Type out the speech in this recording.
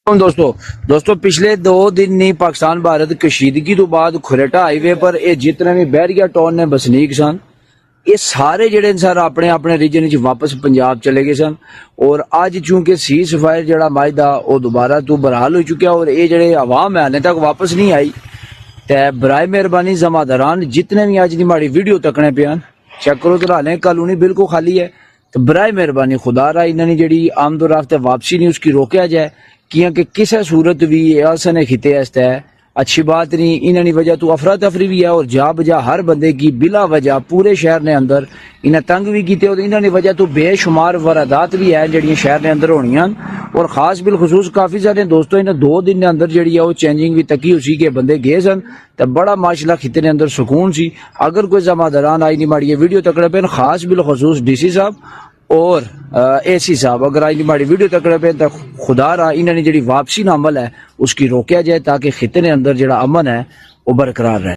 دوستو پچھلے 2 دن نہیں پاکستان بھارت کشیدگی تو بعد کھریٹا ہائی وے پر یہ جتنے بھی بحریہ ٹاؤن نے بسنیک سن یہ سارے جڑے سر اپنے اپنے ریجن وچ واپس پنجاب چلے گئے سن، اور اج چونکہ سیز فائر جڑا معاہدہ وہ دوبارہ تو بحال ہو چکا، اور یہ جڑے عوام ہے ہلے تک واپس نہیں آئی تے برائے مہربانی زماداران جتنے بھی اج دی ماڑی ویڈیو تکنے پیان چیک کرو تو ہلے کالونی بالکل خالی ہے، تو برائے مہربانی خدا را انہاں نے جڑی آمد و رفت واپسی نہیں اس کی روکیا جائے، کیونکہ کسی صورت بھی ایسا نے خطے است ہے اچھی بات نہیں، انہاں کی وجہ تو افراتفری بھی ہے، اور جا بجا ہر بندے کی بلا وجہ پورے شہر نے اندر انہیں تنگ بھی کیتے، اور انہاں کی وجہ تو بے شمار واردات بھی ہے جڑیاں شہر نے اندر ہونیاں، اور خاص بالخصوص کافی سارے دوستوں انہیں 2 دن کے اندر جڑی ہے وہ چینجنگ بھی تکی اسی کے بندے گئے سن، تو بڑا ماشاءاللہ خطے نے اندر سکون سی۔ اگر کوئی زماداران آئی نہیں ماڑی یہ ویڈیو تکڑے پہ خاص بالخصوص ڈی سی صاحب اور اے سی صاحب اگر آئی ہماری ویڈیو تکڑے پہ تو خدا را انہوں نے جڑی واپسی کا عمل ہے اس کی روکیا جائے تاکہ خطے نے اندر جڑا امن ہے وہ برقرار رہے۔